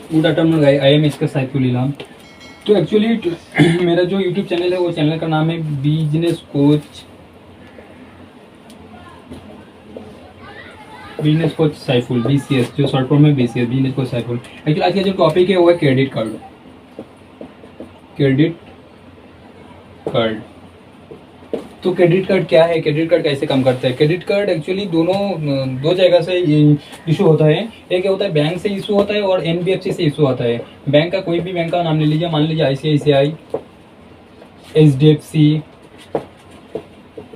Good afternoon guys, I am इसका सैफुल इल्हाम। तो actually मेरा जो यूट्यूब चैनल है वो चैनल का नाम है बिजनेस कोच सैफुल, BCS, जो शॉर्ट फॉर्म में BCS, business coach Saiful. Actually आज का जो टॉपिक है वो है क्रेडिट कार्ड। क्रेडिट कार्ड, तो क्रेडिट कार्ड क्या है, क्रेडिट कार्ड कैसे काम करता है? क्रेडिट कार्ड एक्चुअली दो जगह से इशू होता है। एक होता है बैंक से इशू होता है और NBFC से इशू होता है। बैंक का कोई भी बैंक का नाम ले लीजिए, मान लीजिए ICICI,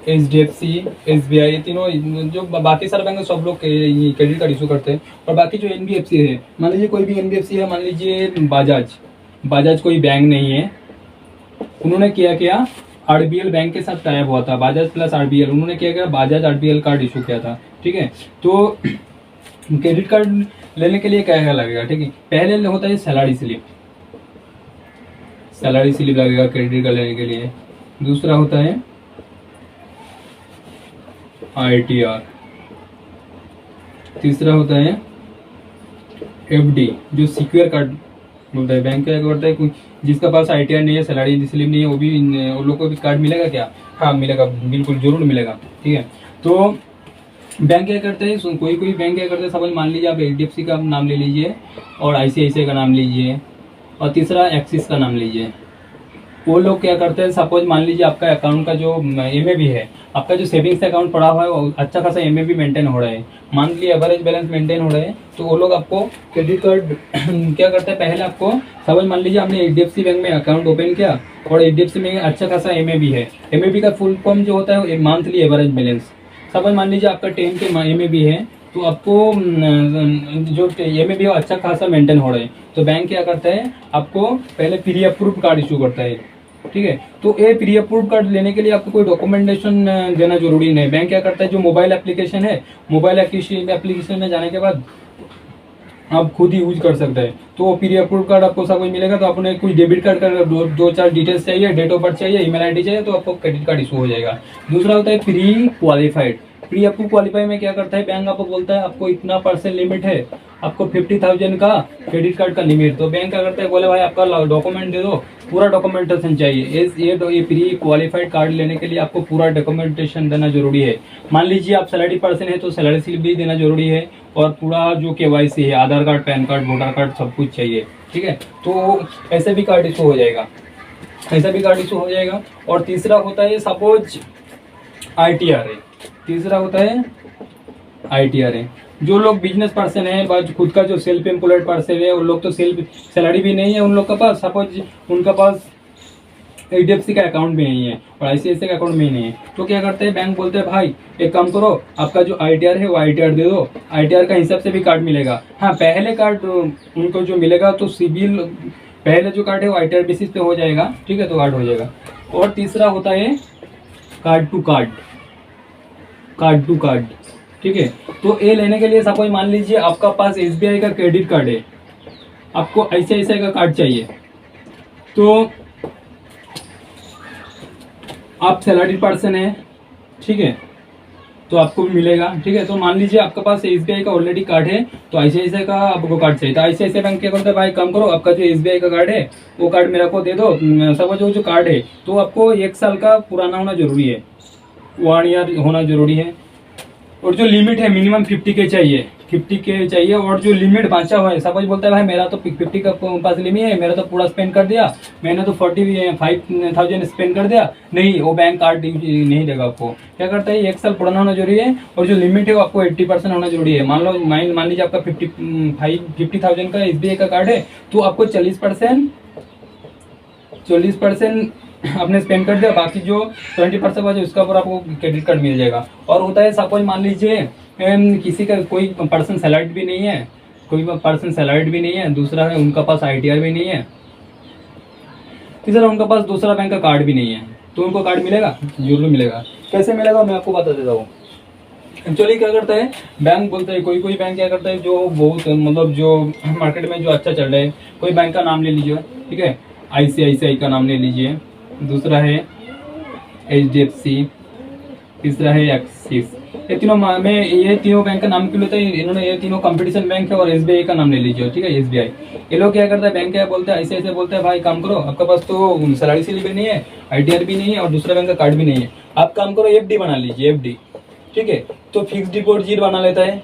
HDFC, SBI, तीनों जो बाकी सारे बैंक है सब लोग क्रेडिट कार्ड इशू करते हैं। और बाकी जो NBFC है, मान लीजिए कोई भी NBFC है, मान लीजिए बाजाज कोई बैंक नहीं है, उन्होंने क्या RBL बैंक के साथ टाइप हुआ था, बाजाज प्लस RBL, उन्होंने क्या बाजाज RBL कार्ड इशू किया था। ठीक है, तो क्रेडिट कार्ड लेने के लिए क्या क्या लगेगा? ठीक है, पहले होता है सैलरी स्लिप लगेगा क्रेडिट कार्ड लेने के लिए। दूसरा होता है ITR। तीसरा होता है FD, जो सिक्योर कार्ड बोलता है। बैंक क्या करता है, जिसका पास ITR नहीं है, सैलरी स्लिप नहीं है, वो लोग को भी कार्ड मिलेगा क्या? हाँ मिलेगा, बिल्कुल जरूर मिलेगा। ठीक है, तो बैंक क्या करते हैं, कोई बैंक क्या करते हैं, सपोज मान लीजिए आप HDFC का नाम ले लीजिए और ICICI का नाम लीजिए और तीसरा एक्सिस का नाम लीजिए। वो लोग क्या करते हैं, सपोज मान लीजिए आपका अकाउंट का जो MAB है, आपका जो सेविंग्स अकाउंट पड़ा हुआ है वो अच्छा खासा MAB मेंटेन हो रहा है, मंथली एवरेज बैलेंस मेंटेन हो रहा है, तो वो लोग आपको क्रेडिट कार्ड क्या करते हैं, पहले आपको सपोज मान लीजिए आपने HDFC बैंक में अकाउंट ओपन किया और HDFC में अच्छा खासा MAB है। MAB का फुल फॉर्म जो होता है मंथली एवरेज बैलेंस। सपोज मान लीजिए आपका 10 के MAB है, तो आपको जो MAB है अच्छा खासा मेंटेन हो रहा है, तो बैंक क्या करता है, आपको पहले प्री अप्रूव्ड कार्ड इशू करता है। ठीक है, तो ये प्री अप्रूव्ड कार्ड लेने के लिए आपको कोई डॉक्यूमेंटेशन देना जरूरी नहीं। बैंक क्या करता है, जो मोबाइल एप्लीकेशन है, मोबाइल एप्लीकेशन में जाने के बाद आप खुद ही यूज कर सकते हैं। तो वो प्री अप्रूव्ड कार्ड आपको सब कुछ मिलेगा। तो आपने कोई डेबिट कार्ड का दो चार डिटेल्स चाहिए, डेट ऑफ बर्थ चाहिए, ईमेल ID चाहिए, तो आपको क्रेडिट कार्ड इशू हो जाएगा। दूसरा होता है pre qualified. Pre approve qualify में क्या करता है, बैंक आपको बोलता है आपको इतना % लिमिट है, आपको 50,000 का क्रेडिट कार्ड का लिमिट। तो बैंक क्या करता है, बोले भाई आपका डॉक्यूमेंट दे दो, पूरा डॉक्यूमेंटेशन चाहिए। ये प्री क्वालिफाइड कार्ड लेने के लिए आपको पूरा डॉक्यूमेंटेशन देना जरूरी है। मान लीजिए आप सैलरी पर्सन है तो सैलरी स्लिप भी देना जरूरी है, और पूरा जो KYC है, Aadhaar card, PAN card, voter card, सब कुछ चाहिए। ठीक है, तो ऐसे भी कार्ड इशू हो जाएगा, और तीसरा होता है सपोज ITR है। तीसरा होता है ITR है, जो लोग बिजनेस पर्सन है, खुद का जो सेल्फ एम्प्लॉयड पर्सन है, उन लोग तो सेल्फ सैलरी भी नहीं है उन लोग के पास, सपोज उनका पास HDFC का अकाउंट भी नहीं है और ICICI का अकाउंट भी नहीं है, तो क्या करते हैं, बैंक बोलते हैं भाई एक काम करो, आपका जो ITR है वो ITR दे दो, ITR का हिसाब से भी कार्ड मिलेगा। हाँ, पहले कार्ड उनको जो मिलेगा तो सिविल पहले जो कार्ड है वो ITR बेसिस पे हो जाएगा। ठीक है, तो कार्ड हो जाएगा। और तीसरा होता है कार्ड टू कार्ड। ठीक है, तो ये लेने के लिए सपोज मान लीजिए आपका पास SBI का क्रेडिट कार्ड है, आपको ICICI का कार्ड चाहिए, तो आप सैलरी पर्सन है, ठीक है, तो आपको भी मिलेगा। ठीक है, तो मान लीजिए आपके पास SBI का ऑलरेडी कार्ड है, तो ICICI का आपको कार्ड चाहिए, तो ICICI बैंक क्या करता है, भाई काम करो, आपका जो SBI का कार्ड है वो कार्ड मेरे को दे दो। सपोज जो कार्ड है तो आपको 1 साल का पुराना होना जरूरी है, 1 ईयर होना जरूरी है, और जो लिमिट है मिनिमम 50K चाहिए। और जो लिमिट बांचा हुआ है, सपोज बोलता है भाई मेरा तो 50 का पास लिमिट है, मेरा तो पूरा स्पेंड कर दिया, मैंने तो 45,000 स्पेंड कर दिया, नहीं, वो बैंक कार्ड नहीं देगा आपको। क्या करता है, 1 साल पुराना होना जरूरी है, और जो लिमिट है वो आपको 80% होना जरूरी है। मान लीजिए आपका 50,000 का SBI का कार्ड है, तो आपको 40% आपने स्पेंड कर दिया, बाकी जो 20% बचे उसका ऊपर आपको क्रेडिट कार्ड मिल जाएगा। और होता है सपोज मान लीजिए किसी का कोई पर्सन सैलरीड भी नहीं है, दूसरा है उनका पास ITR भी नहीं है, तीसरा उनका पास दूसरा बैंक का कार्ड भी नहीं है, तो उनको कार्ड मिलेगा, जरूर मिलेगा। कैसे मिलेगा मैं आपको बता देता हूँ। एक्चुअली क्या करता है, बैंक बोलता है, कोई बैंक क्या करता है, जो बहुत मतलब जो मार्केट में जो अच्छा चल रहा है, कोई बैंक का नाम ले लीजिए। ठीक है, ICICI का नाम ले लीजिए, दूसरा है HDFC, तीसरा है एक्सिस, ये तीनों मैं ये तीनों बैंक का नाम क्यों लेता है, इन्होंने ये तीनों कंपटीशन बैंक है। और एसबीआई का नाम ले लीजिए, ठीक है, एसबीआई। ये लोग क्या करता है, बैंक क्या बोलते हैं, ऐसे ऐसे बोलते हैं भाई काम करो, आपके पास तो सैलरी स्लिप भी नहीं है, आईटीआर भी नहीं है और दूसरा बैंक का कार्ड भी नहीं है, आप काम करो एफडी बना लीजिए, एफडी, ठीक है। तो फिक्स डिपॉजिट बना लेता है।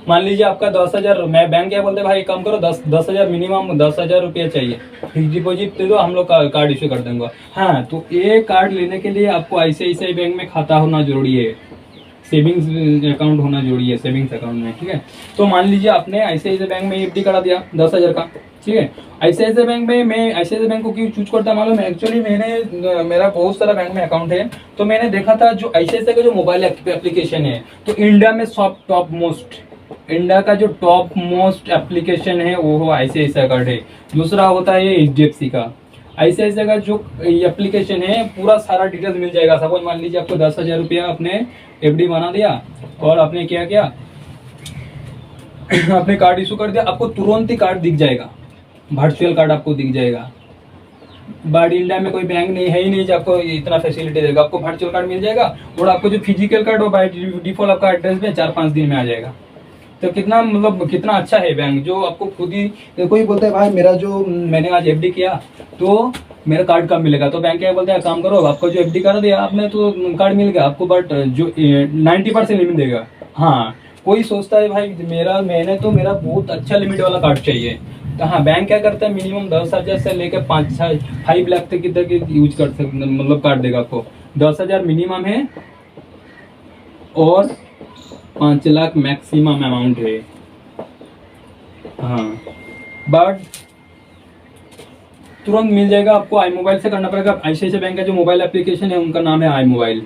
मान लीजिए आपका 10,000, मैं बैंक क्या बोलते हैं भाई काम करो 10,000 मिनिमम 10,000 रुपया चाहिए, फिक्स डिपॉजिट दे दो, हम लोग कार्ड इशू कर देंगे। हाँ, तो ये कार्ड लेने के लिए आपको आईसीआईसीआई बैंक में खाता होना जरूरी है, सेविंग्स अकाउंट होना जरूरी है, सेविंग्स अकाउंट में, ठीक है। तो मान लीजिए आपने आईसीआईसीआई बैंक में एफडी करा दिया 10,000 का, ठीक है। आईसीआईसीआई बैंक में, मैं आईसीआईसीआई बैंक को क्यों चूज करता मालूम है, एक्चुअली मेरा बहुत सारा बैंक में अकाउंट है, तो मैंने देखा था जो आईसीआईसीआई का जो मोबाइल एप्लीकेशन है, तो इंडिया में सब इंडिया का जो टॉप मोस्ट एप्लीकेशन है वो आईसीआईसीआई कार्ड है। दूसरा होता है एचडीएफसी का। आईसीआईसीआई का जो एप्लीकेशन है पूरा सारा डिटेल्स मिल जाएगा। सपोज मान लीजिए आपको 10,000 रुपया आपने एफडी बना दिया और आपने क्या किया आपने कार्ड इशू कर दिया, आपको तुरंत ही कार्ड दिख जाएगा, वर्चुअल कार्ड आपको दिख जाएगा। बट इंडिया में कोई बैंक नहीं है ही नहीं जो आपको इतना फैसिलिटी देगा, आपको वर्चुअल कार्ड मिल जाएगा और आपको जो फिजिकल कार्ड हो बाय डिफॉल्ट आपका एड्रेस में 4-5 दिन में आ जाएगा। तो कितना मतलब कितना अच्छा है बैंक, जो आपको खुद ही कोई बोलता है भाई मेरा जो मैंने आज एफडी किया तो मेरा कार्ड कब मिलेगा, तो बैंक क्या बोलता है काम करो, आपको जो एफडी कर दिया आपने तो कार्ड मिल गया आपको, बट जो 90% लिमिट देगा। हाँ, कोई सोचता है भाई मैंने तो मेरा बहुत अच्छा लिमिट वाला कार्ड चाहिए, तो हाँ बैंक क्या करता है मिनिमम 10,000 से लेकर 5 लाख तक यूज कर सकते, मतलब कार्ड देगा आपको। 10,000 मिनिमम है और 5 लाख मैक्सिमम अमाउंट है। हाँ, बट तुरंत मिल जाएगा आपको, आई मोबाइल से करना पड़ेगा। आईसीआईसीआई बैंक का जो मोबाइल एप्लीकेशन है उनका नाम है आई मोबाइल,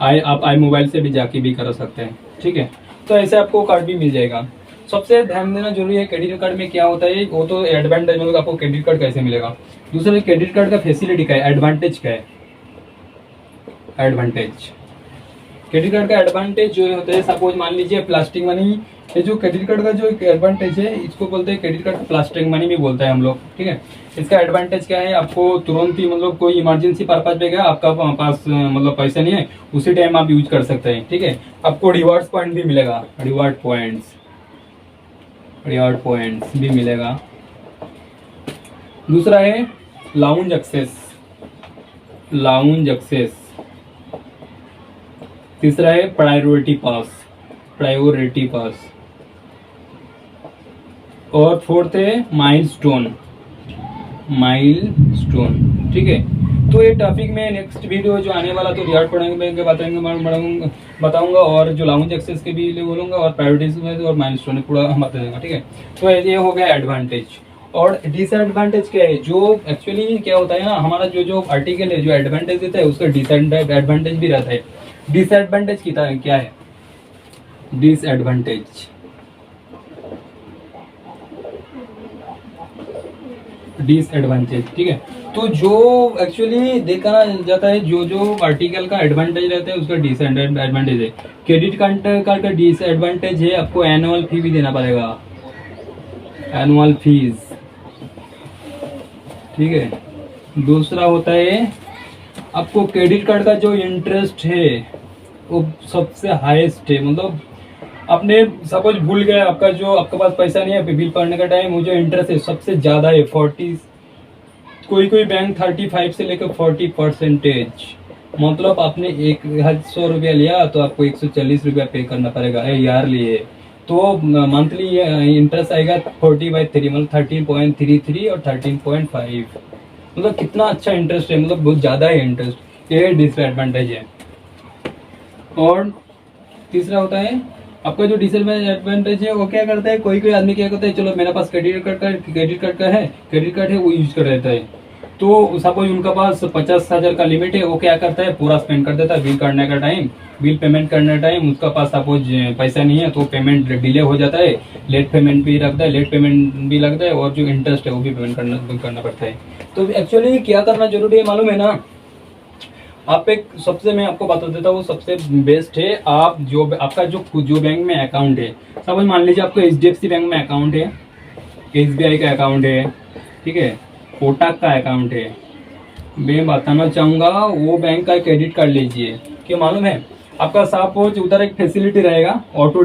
आप आई मोबाइल से भी जाके भी कर सकते हैं, ठीक है। तो ऐसे आपको कार्ड भी मिल जाएगा। सबसे ध्यान देना जरूरी है क्रेडिट कार्ड में क्या होता है, वो तो एडवांटेज मतलब आपको क्रेडिट कार्ड कैसे मिलेगा। दूसरा क्रेडिट कार्ड का फैसिलिटी क्या है, एडवांटेज क्या है, एडवांटेज क्रेडिट कार्ड का एडवांटेज जो होता है, सपोज मान लीजिए प्लास्टिक मनी, ये जो क्रेडिट कार्ड का जो एक एडवांटेज है इसको बोलते हैं क्रेडिट कार्ड प्लास्टिक मनी भी बोलता है हम लोग, ठीक है। इसका एडवांटेज क्या है, आपको तुरंत ही मतलब कोई इमरजेंसी पर्पज पे गया आपका पास मतलब पैसा नहीं है, उसी टाइम आप यूज कर सकते हैं, ठीक है। आपको रिवार्ड्स पॉइंट भी मिलेगा, रिवार्ड पॉइंट्स भी मिलेगा। दूसरा है लाउंज एक्सेस। तीसरा है प्रायोरिटी पास और फोर्थ है माइलस्टोन, ठीक है। तो ये टॉपिक में नेक्स्ट वीडियो जो आने वाला तो रिवार्ड पढ़ेंगे बताऊंगा और जो लाउंज एक्सेस के भी बोलूंगा और प्रायोरिटीज में और माइलस्टोन पूरा हम बता देंगे, ठीक है। तो ये हो गया एडवांटेज। और डिसएडवांटेज क्या है, जो एक्चुअली क्या होता है ना, हमारा जो आर्टिकल है जो एडवांटेज देता है उसका डिसएडवांटेज भी रहता है। डिसएडवांटेज क्या है, डिसएडवांटेज, ठीक है। तो जो एक्चुअली देखा जाता है जो आर्टिकल का एडवांटेज रहता है उसका डिसएडवांटेज है। क्रेडिट कार्ड का डिसएडवांटेज है आपको एनुअल फी भी देना पड़ेगा, एनुअल फीस, ठीक है। दूसरा होता है आपको क्रेडिट कार्ड का जो इंटरेस्ट है वो सबसे हाईएस्ट है, मतलब आपने सपोज भूल गए आपके पास पैसा नहीं है बिल भरने का टाइम, वो जो इंटरेस्ट है सबसे ज्यादा है 40, कोई बैंक 35 से लेकर 40%। मतलब आपने 100 रुपया लिया तो आपको 140 रुपया पे करना पड़ेगा यार लिए, तो मंथली इंटरेस्ट आएगा 40/3 मतलब 13.33 और 13.5, मतलब कितना अच्छा इंटरेस्ट है, मतलब बहुत ज्यादा है इंटरेस्ट, ये डिसएडवांटेज है। और तीसरा होता है आपका जो डिसएडवांटेज है वो क्या करता है, कोई आदमी क्या करता है, चलो मेरे पास क्रेडिट कार्ड है वो यूज कर लेता है, तो सपोज उनका पास 50,000 का लिमिट है, वो क्या करता है पूरा स्पेंड कर देता है। बिल पेमेंट करने टाइम उसका पास सपोज पैसा नहीं है तो पेमेंट डिले हो जाता है, लेट पेमेंट भी लगता है और जो इंटरेस्ट है वो भी पेमेंट करना पड़ता है। तो एक्चुअली क्या करना जरूरी है मालूम है ना, आप सबसे मैं आपको बता देता हूँ, सबसे बेस्ट है आप आपका जो बैंक में अकाउंट है, सपोज मान लीजिए आपको एचडीएफसी बैंक में अकाउंट है, एसबीआई का अकाउंट है, ठीक है, कोटक का अकाउंट है, मैं बताना चाहूँगा वो बैंक का क्रेडिट कार्ड लीजिए। क्यों मालूम है, आपका सपोज उधर एक फैसिलिटी रहेगा ऑटो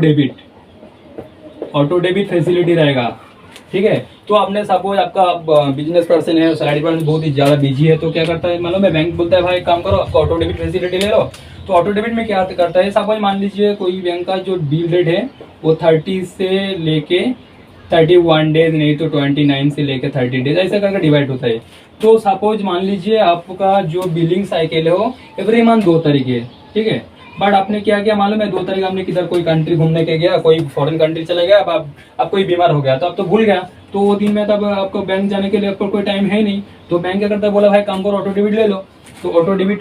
डेबिट फैसिलिटी रहेगा, ठीक है। तो आपने सपोज आपका बिजनेस पर्सन है, सैलरी पर्सन बहुत ही ज्यादा बिजी है, तो क्या करता है मालूम है, बैंक बोलता है भाई काम करो, आपका ऑटो डेबिट फैसिलिटी ले लो। तो ऑटो डेबिट में क्या करता है, सपोज मान लीजिए कोई बैंक का जो बिल डेट है वो 30 से लेके 31 डेज, नहीं तो 29 से लेके 30 डेज, ऐसा करके डिवाइड होता है। तो सपोज मान लीजिए आपका जो बिलिंग साइकिल है वो एवरी मंथ 2 तारीख है, ठीक है। बट आपने क्या किया मालूम है, 2 तारीख आपने किधर कोई कंट्री घूमने के गया, कोई फॉरेन कंट्री चला गया, अब आप कोई बीमार हो गया, तो आप तो भूल गया, तो वो दिन में तब आपको बैंक जाने के लिए आपको कोई टाइम है नहीं, तो बैंक क्या करता है, बोला भाई काम करो ऑटो डेबिट ले लो। तो ऑटो डेबिट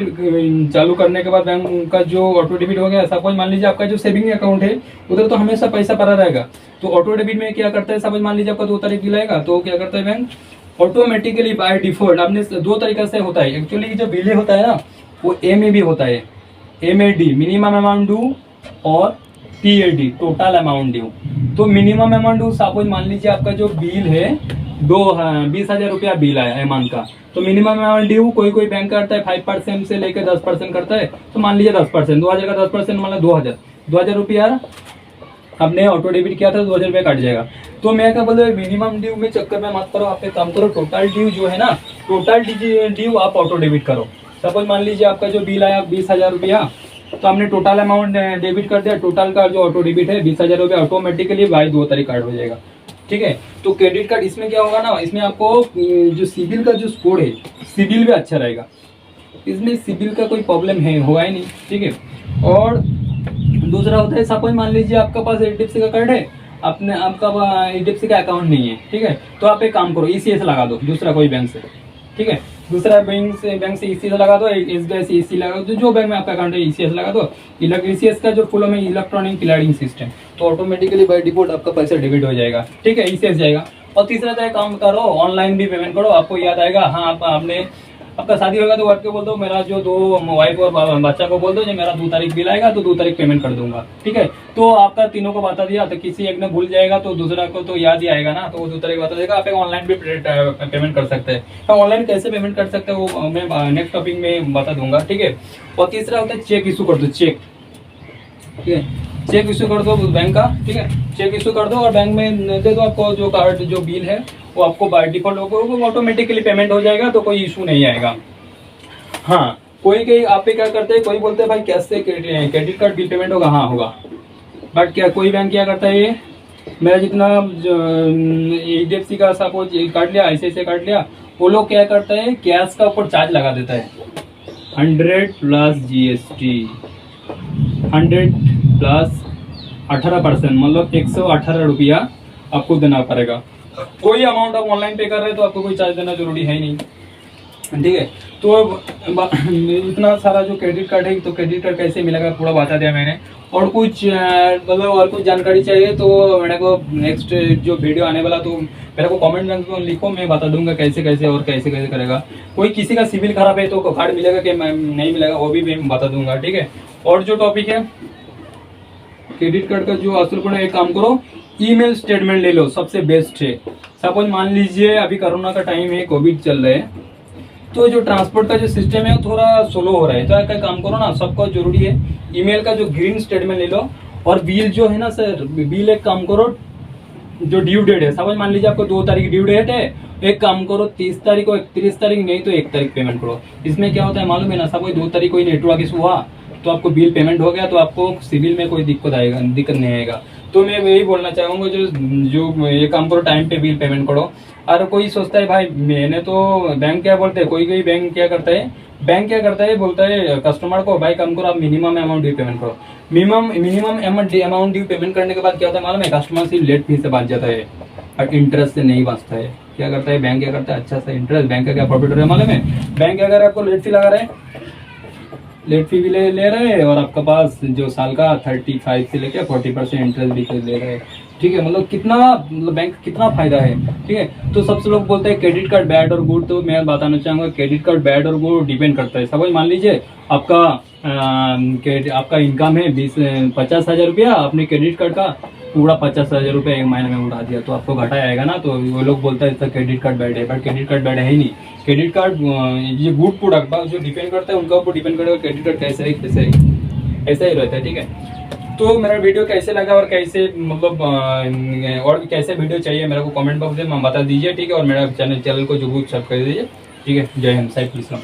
चालू करने के बाद बैंक का जो ऑटो डेबिट हो गया, सपोज मान लीजिए आपका जो सेविंग अकाउंट है उधर तो हमेशा पैसा पड़ा रहेगा। तो ऑटो डेबिट में क्या करता है, सपोज मान लीजिए आपका 2 तारीख दिलाएगा, तो क्या करता है बैंक ऑटोमेटिकली बाय डिफॉल्ट, आपने 2 तरीका से होता है एक्चुअली, जो बिल होता है ना वो ए में भी होता है, MAD मिनिमम अमाउंट ड्यू और TAD टोटल अमाउंट ड्यू। तो मिनिमम अमाउंट ड्यू सपोज मान लीजिए आपका जो बिल है 20,000 रुपया बिल आया है मंथ का, तो मिनिमम अमाउंट ड्यू कोई बैंक करता है 5% से लेकर 10% करता है, तो मान लीजिए 10%, 2000 का 10% मतलब 2000 रुपया आपने ऑटो डेबिट किया था, 2000 रुपया कट जाएगा। तो मैं क्या बोलता हूँ, मिनिमम ड्यू में चक्कर में मत करो, आप एक काम करो, टोटल ड्यू जो है ना, टोटल ड्यू आप ऑटो डेबिट करो। सपोज मान लीजिए आपका जो बिल आया 20,000 रुपया, तो हमने टोटल अमाउंट डेबिट कर दिया, टोटल का जो ऑटो डेबिट है 20,000 रुपया ऑटोमेटिकली बाई 2 तारीख कार्ड हो जाएगा, ठीक है। तो क्रेडिट कार्ड इसमें क्या होगा ना, इसमें आपको जो सिबिल का जो स्कोर है, सिबिल भी अच्छा रहेगा, इसमें सिबिल का कोई प्रॉब्लम है होगा ही नहीं, ठीक है। और दूसरा होता है, सपोज मान लीजिए आपका पास HDFC का कार्ड है, आपने आपका HDFC का अकाउंट नहीं है, ठीक है, तो आप एक काम करो ECS लगा दो दूसरा कोई बैंक से, ठीक है, दूसरा बैंक से ECS लगा दो, SBI से ECS लगा दो, जो बैंक में आपका अकाउंट है ECS लगा दो। ECS का जो फुल में इलेक्ट्रॉनिक क्लियरिंग सिस्टम, तो ऑटोमेटिकली बाय डिफॉल्ट आपका पैसा डेबिट हो जाएगा, ठीक है, ECS जाएगा। और तीसरा तो काम करो, ऑनलाइन भी पेमेंट करो, आपको याद आएगा, हाँ आपने आपका शादी होगा तो आपके बोल दो, मेरा जो 2 वाइफ और बच्चा को बोल दो जो मेरा 2 तारीख बिल आएगा तो 2 तारीख पेमेंट कर दूंगा, ठीक है। तो आपका तीनों को बता दिया, तो किसी एक ने भूल जाएगा तो दूसरा को तो याद ही आएगा ना, तो वो 2 तारीख बता देगा। आप ऑनलाइन भी पेमेंट कर सकते हैं, तो ऑनलाइन कैसे पेमेंट कर सकते हैं वो मैं नेक्स्ट टॉपिक में बता दूंगा, ठीक है। और तीसरा होता है चेक इशू कर दो, चेक, ठीक है, चेक इशू कर दो बैंक का, ठीक है, चेक इशू कर दो और बैंक में दे दो, आपको जो कार्ड जो बिल है वो आपको बाय डिफॉल्ट ऑटोमेटिकली पेमेंट हो जाएगा, तो कोई इशू नहीं आएगा। हाँ, कोई आप क्या करते हैं, कोई बोलते हैं भाई कैश से क्रेडिट कार्ड बिल पेमेंट होगा, हाँ होगा, बट क्या कोई बैंक क्या करता है, मेरा जितना HDFC का सपोज काट लिया, ICICI काट लिया, वो लोग क्या करता है कैश का ऊपर चार्ज लगा देता है 100 प्लस GST, 100 प्लस 18%, मतलब 118 रुपया आपको देना पड़ेगा। कोई अमाउंट आप ऑनलाइन पे कर रहे हैं तो आपको कोई चार्ज देना जरूरी है ही नहीं, ठीक है। तो इतना सारा जो क्रेडिट कार्ड है, तो क्रेडिट कार्ड कैसे मिलेगा पूरा बता दिया मैंने। और कुछ मतलब और कुछ जानकारी चाहिए तो मेरे को नेक्स्ट जो वीडियो आने वाला, तो मेरे को कमेंट में लिखो, मैं बता दूंगा कैसे कैसे और कैसे कैसे करेगा। कोई किसी का सिविल खराब है तो कार्ड मिलेगा कि नहीं मिलेगा वो भी मैं बता दूंगा, ठीक है। और जो टॉपिक है क्रेडिट कार्ड का जो असल पर, एक काम करो ईमेल स्टेटमेंट ले लो, सबसे बेस्ट है। सपोज मान लीजिए अभी कोरोना का टाइम है, कोविड चल रहा है, तो जो ट्रांसपोर्ट का जो सिस्टम है वो थोड़ा स्लो हो रहा है, तो क्या काम करो ना, सबको जरूरी है ईमेल का जो ग्रीन स्टेटमेंट ले लो। और बिल जो है ना सर, बिल एक काम करो, जो ड्यू डेट है, समझ मान लीजिए आपको 2 तारीख ड्यू डेट है, एक काम करो 30 तारीख को 31 तारीख नहीं तो 1 तारीख पेमेंट करो। इसमें क्या होता है मालूम है ना, सपोज 2 तारीख को नेटवर्क इशू हुआ तो आपको बिल पेमेंट हो गया, तो आपको सिविल में कोई दिक्कत नहीं आएगा। तो मैं यही बोलना चाहूंगा, जो ये काम करो टाइम पे बिल पेमेंट करो। और कोई सोचता है भाई मैंने तो बैंक क्या बोलते हैं, कोई बैंक क्या करता है, बोलता है कस्टमर को भाई काम करो आप मिनिमम अमाउंट ड्यू पेमेंट करो। मिनिमम अमाउंट ड्यू पेमेंट करने के बाद क्या होता है मालूम है, कस्टमर से लेट फीस से बच जाता है और इंटरेस्ट से नहीं बचता है। क्या करता है बैंक, क्या करता है अच्छा सा इंटरेस्ट, बैंक का क्या प्रॉफिट है मालूम है, बैंक अगर आपको लेट फी लगा रहे हैं, लेट फी भी ले रहे हैं और आपका पास जो साल का 35 से लेकर 40% इंटरेस्ट भी ले रहे हैं, ठीक है। मतलब कितना, मतलब बैंक कितना फायदा है, ठीक है। तो सबसे लोग बोलते हैं क्रेडिट कार्ड बैड और गुड, तो मैं बताना चाहूंगा क्रेडिट कार्ड बैड और गुड डिपेंड करता है। सपोज मान लीजिए आपका इनकम है 50,000 रुपया, आपने क्रेडिट कार्ड का पूरा 50,000 रुपया एक महीने में उड़ा दिया, तो आपको घाटा आएगा ना। तो वो लोग बोलता है क्रेडिट कार्ड बैड है, बट क्रेडिट कार्ड बैड है ही नहीं। क्रेडिट कार्ड ये गुड प्रोडक्ट जो डिपेंड करता है उनका ऊपर डिपेंड करेगा क्रेडिट कार्ड कैसे है कैसे है। ऐसा ही रहता है, ठीक है। तो मेरा वीडियो कैसे लगा और कैसे मतलब और भी कैसे वीडियो चाहिए मेरे को कमेंट बॉक्स में बता दीजिए, ठीक है। और मेरा चैनल को जरूर सब्सक्राइब कर दीजिए, ठीक है। जय हिंद, साइफुल इस्लाम।